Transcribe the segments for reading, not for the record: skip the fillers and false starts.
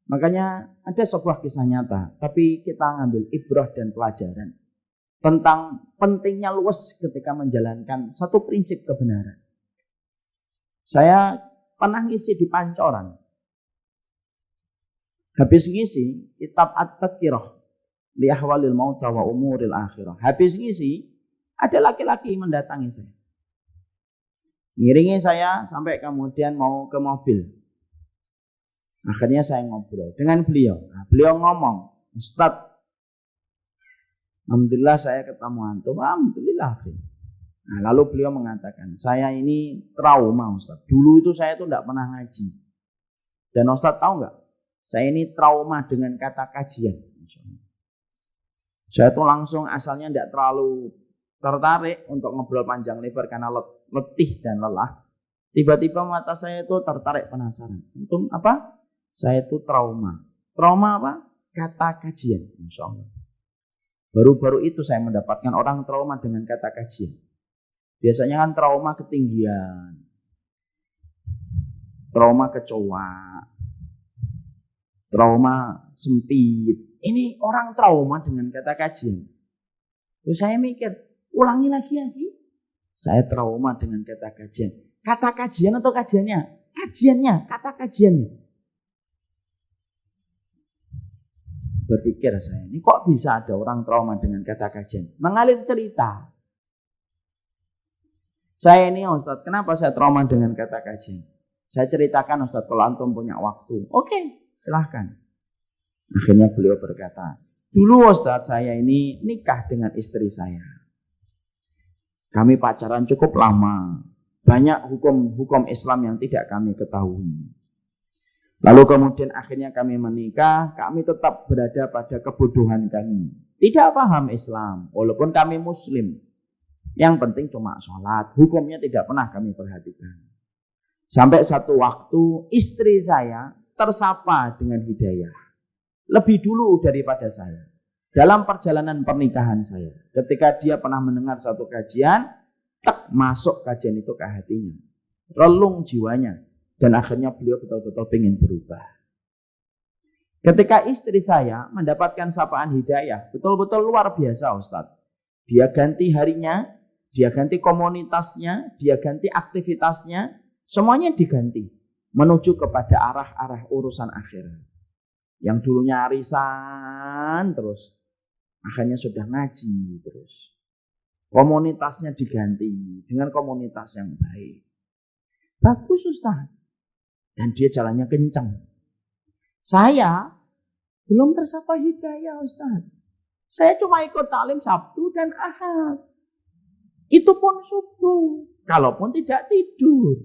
Makanya ada sebuah kisah nyata, tapi kita ngambil ibrah dan pelajaran tentang pentingnya luwes ketika menjalankan satu prinsip kebenaran. Saya pernah ngisi di Pancoran. Habis ngisi kitab At-Tadkirah li ahwalil mauta wa umuril akhirah. Habis ngisi, ada laki-laki mendatangi saya. Ngiringi saya sampai kemudian mau ke mobil. Akhirnya saya ngobrol dengan beliau. Nah, beliau ngomong, Ustadz, alhamdulillah saya ketemu antum. Alhamdulillah. Nah, lalu beliau mengatakan, saya ini trauma Ustadz. Dulu itu saya tuh tidak pernah ngaji. Dan Ustadz tahu nggak? Saya ini trauma dengan kata kajian. Saya tuh langsung asalnya tidak terlalu tertarik untuk ngobrol panjang lebar karena letih dan lelah. Tiba-tiba mata saya itu tertarik penasaran. Antum apa? Saya itu trauma. Trauma apa? Kata kajian. Insya Allah. Baru-baru itu saya mendapatkan orang trauma dengan kata kajian. Biasanya kan trauma ketinggian. Trauma kecoa. Trauma sempit. Ini orang trauma dengan kata kajian. Terus saya mikir, ulangi lagi. Saya trauma dengan kata kajian. Kata kajian atau kajiannya? Kajiannya, kata kajiannya. Berpikir saya, ini kok bisa ada orang trauma dengan kata kajian? Mengalir cerita. Saya ini Ustadz, kenapa saya trauma dengan kata kajian? Saya ceritakan Ustadz, kalau antum punya waktu. Oke, silahkan. Akhirnya beliau berkata, dulu Ustadz saya ini nikah dengan istri saya. Kami pacaran cukup lama. Banyak hukum Islam yang tidak kami ketahui. Lalu kemudian akhirnya kami menikah, kami tetap berada pada kebodohan kami. Tidak paham Islam, walaupun kami Muslim. Yang penting cuma sholat, hukumnya tidak pernah kami perhatikan. Sampai satu waktu istri saya tersapa dengan hidayah. Lebih dulu daripada saya. Dalam perjalanan pernikahan saya. Ketika dia pernah mendengar satu kajian, masuk kajian itu ke hatinya. Relung jiwanya. Dan akhirnya beliau betul-betul ingin berubah. Ketika istri saya mendapatkan sapaan hidayah, betul-betul luar biasa Ustadz. Dia ganti harinya, dia ganti komunitasnya, dia ganti aktivitasnya, semuanya diganti. Menuju kepada arah-arah urusan akhirat. Yang dulunya arisan terus, akhirnya sudah ngaji terus. Komunitasnya diganti dengan komunitas yang baik. Bagus Ustadz. Dan dia jalannya kencang. Saya belum tersapa hidayah Ustaz. Saya cuma ikut taklim Sabtu dan Ahad. Itu pun subuh. Kalaupun tidak tidur.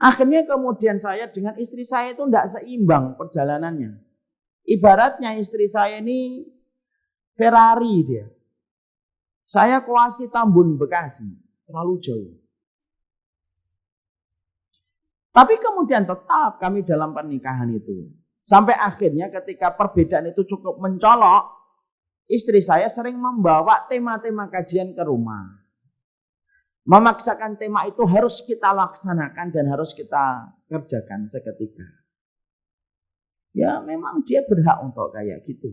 Akhirnya kemudian saya dengan istri saya itu tidak seimbang perjalanannya. Ibaratnya istri saya ini Ferrari dia. Saya Koasi Tambun Bekasi. Terlalu jauh. Tapi kemudian tetap kami dalam pernikahan itu. Sampai akhirnya ketika perbedaan itu cukup mencolok, istri saya sering membawa tema-tema kajian ke rumah. Memaksakan tema itu harus kita laksanakan dan harus kita kerjakan seketika. Ya memang dia berhak untuk kayak gitu.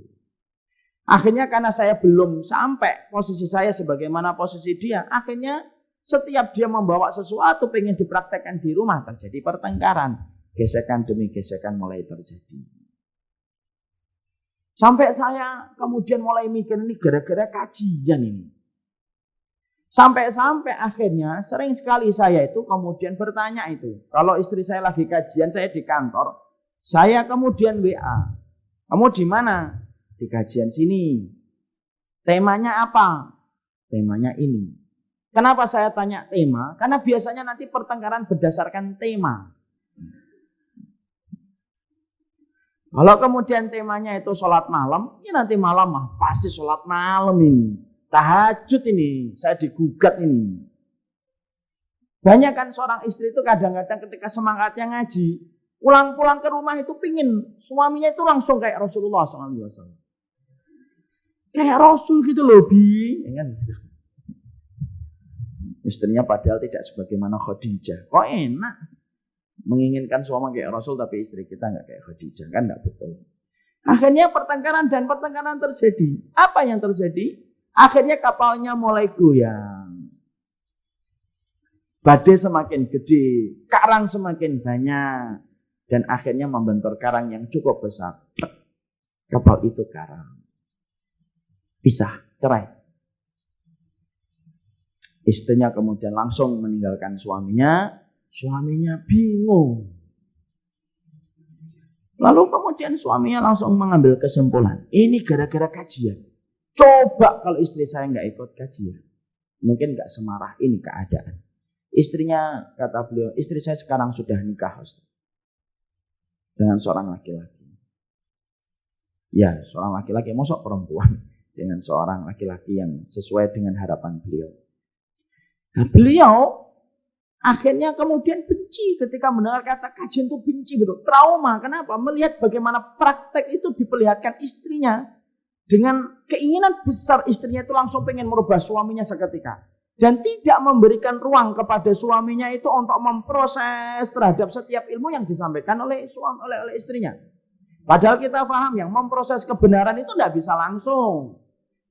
Akhirnya karena saya belum sampai posisi saya sebagaimana posisi dia, akhirnya setiap dia membawa sesuatu pengen dipraktekkan di rumah, terjadi pertengkaran. Gesekan demi gesekan mulai terjadi. Sampai saya kemudian mulai mikir ini gara-gara kajian ini. Sampai-sampai akhirnya sering sekali saya itu kemudian bertanya itu. Kalau istri saya lagi kajian, saya di kantor. Saya kemudian WA. Kamu di mana? Di kajian sini. Temanya apa? Temanya ini. Kenapa saya tanya tema? Karena biasanya nanti pertengkaran berdasarkan tema. Kalau kemudian temanya itu sholat malam, ya nanti malam pasti sholat malam ini. Tahajud ini, saya digugat ini. Banyak kan seorang istri itu kadang-kadang ketika semangatnya ngaji, pulang-pulang ke rumah itu pingin suaminya itu langsung kayak Rasulullah SAW. Kayak Rasul gitu loh, Bi. Ya kan? Istrinya padahal tidak sebagaimana Khadijah. Kok enak? menginginkan suami kayak Rasul tapi istri kita nggak kayak Khadijah, kan nggak betul. Akhirnya pertengkaran terjadi. Apa yang terjadi? Akhirnya kapalnya mulai goyang. Badai semakin gede, karang semakin banyak, dan akhirnya membentur karang yang cukup besar. Kapal itu karang. Pisah, cerai. Istrinya kemudian langsung meninggalkan suaminya. Suaminya bingung. Lalu kemudian suaminya langsung mengambil kesimpulan. Ini gara-gara kajian. Coba kalau istri saya nggak ikut kajian. Mungkin nggak semarah ini keadaan. Istrinya, kata beliau, istri saya sekarang sudah nikah, Ustaz, dengan seorang laki-laki. Ya, seorang laki-laki, mosok perempuan dengan seorang laki-laki yang sesuai dengan harapan beliau. Nah, beliau akhirnya kemudian benci ketika mendengar kata kajian itu, benci betul. Trauma, kenapa? Melihat bagaimana praktek itu diperlihatkan istrinya. Dengan keinginan besar istrinya itu langsung pengen merubah suaminya seketika. Dan tidak memberikan ruang kepada suaminya itu untuk memproses terhadap setiap ilmu yang disampaikan oleh istrinya. Padahal kita paham yang memproses kebenaran itu tidak bisa langsung.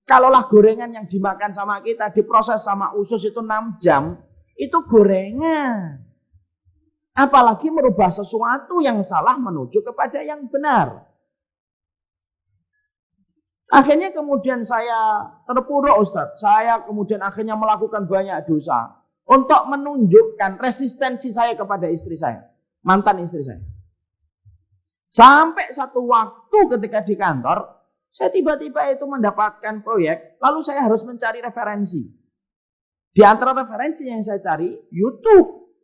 Kalaulah gorengan yang dimakan sama kita diproses sama usus itu 6 jam, itu gorengan. Apalagi merubah sesuatu yang salah menuju kepada yang benar. Akhirnya kemudian saya terpuruk, Ustaz. Saya kemudian akhirnya melakukan banyak dosa untuk menunjukkan resistensi saya kepada istri saya, mantan istri saya. Sampai satu waktu ketika di kantor, saya tiba-tiba itu mendapatkan proyek, lalu saya harus mencari referensi. Di antara referensi yang saya cari, YouTube.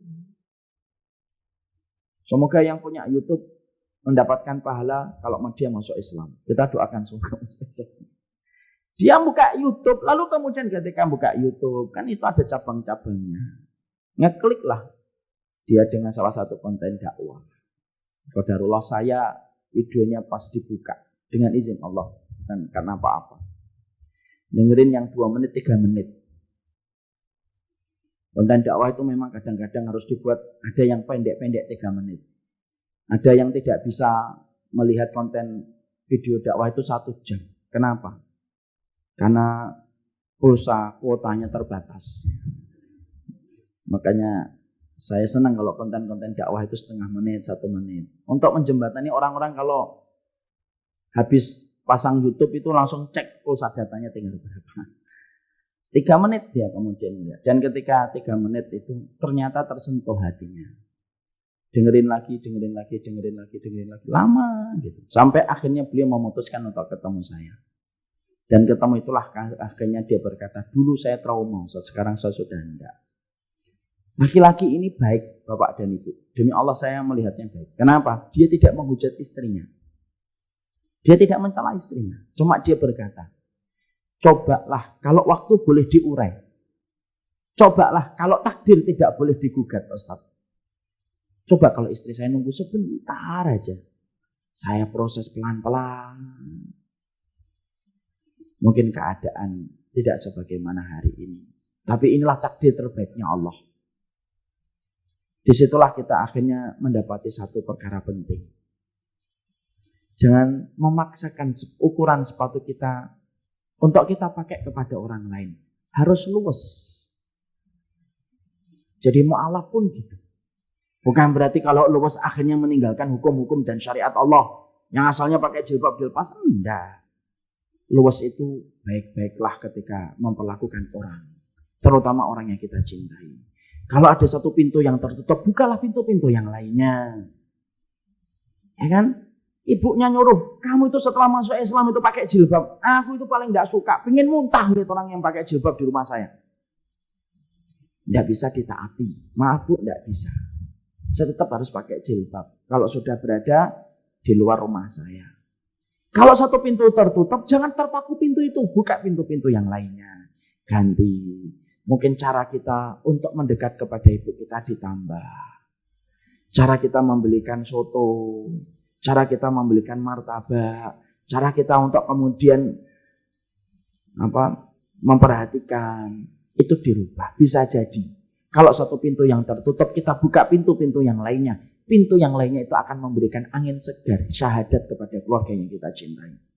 Semoga yang punya YouTube mendapatkan pahala kalau dia masuk Islam. Kita doakan semoga masuk Islam. Dia buka YouTube, lalu kemudian ketika buka YouTube, kan itu ada cabang-cabangnya. Ngekliklah dia dengan salah satu konten dakwah. Qadarullah saya videonya pas dibuka dengan izin Allah, bukan karena apa-apa. Dengerin yang 2 menit, 3 menit. Konten dakwah itu memang kadang-kadang harus dibuat, ada yang pendek-pendek 3 menit. Ada yang tidak bisa melihat konten video dakwah itu 1 jam. Kenapa? Karena pulsa kuotanya terbatas. Makanya saya senang kalau konten-konten dakwah itu 0,5 menit, 1 menit. Untuk menjembatani orang-orang kalau habis pasang YouTube itu langsung cek pulsa datanya tinggal berapa. 3 menit dia kemudian lihat. Dan ketika 3 menit itu ternyata tersentuh hatinya. Dengerin lagi, lama gitu. Sampai akhirnya beliau memutuskan untuk ketemu saya. Dan ketemu itulah akhirnya dia berkata, dulu saya trauma, sekarang saya sudah enggak. Laki-laki ini baik, Bapak dan Ibu. Demi Allah saya melihatnya baik. Kenapa? Dia tidak menghujat istrinya. Dia tidak mencela istrinya. Cuma dia berkata, cobalah kalau waktu boleh diurai. Cobalah kalau takdir tidak boleh digugat, Ustaz. Coba kalau istri saya nunggu sebentar aja. Saya proses pelan-pelan. Mungkin keadaan tidak sebagaimana hari ini. Tapi inilah takdir terbaiknya Allah. Disitulah kita akhirnya mendapati satu perkara penting. Jangan memaksakan ukuran sepatu kita untuk kita pakai kepada orang lain. Harus luwes. Jadi mu'alaf pun gitu. Bukan berarti kalau luwes akhirnya meninggalkan hukum-hukum dan syariat Allah. Yang asalnya pakai jilbab dilepas, enggak. Luwes itu baik-baiklah ketika memperlakukan orang. Terutama orang yang kita cintai. Kalau ada satu pintu yang tertutup, bukalah pintu-pintu yang lainnya. Ya kan? Ibunya nyuruh, kamu itu setelah masuk Islam itu pakai jilbab. Aku itu paling enggak suka, pengen muntah lihat orang yang pakai jilbab di rumah saya. Enggak bisa ditaati. Maaf Bu, enggak bisa. Saya tetap harus pakai jilbab. Kalau sudah berada di luar rumah saya. Kalau satu pintu tertutup, jangan terpaku pintu itu. Buka pintu-pintu yang lainnya. Ganti. Mungkin cara kita untuk mendekat kepada ibu kita ditambah. Cara kita membelikan soto. Cara kita membelikan martabak. Cara kita untuk kemudian memperhatikan. Itu dirubah. Bisa jadi. Kalau satu pintu yang tertutup, kita buka pintu-pintu yang lainnya. pintu yang lainnya itu akan memberikan angin segar syahadat kepada keluarga yang kita cintai.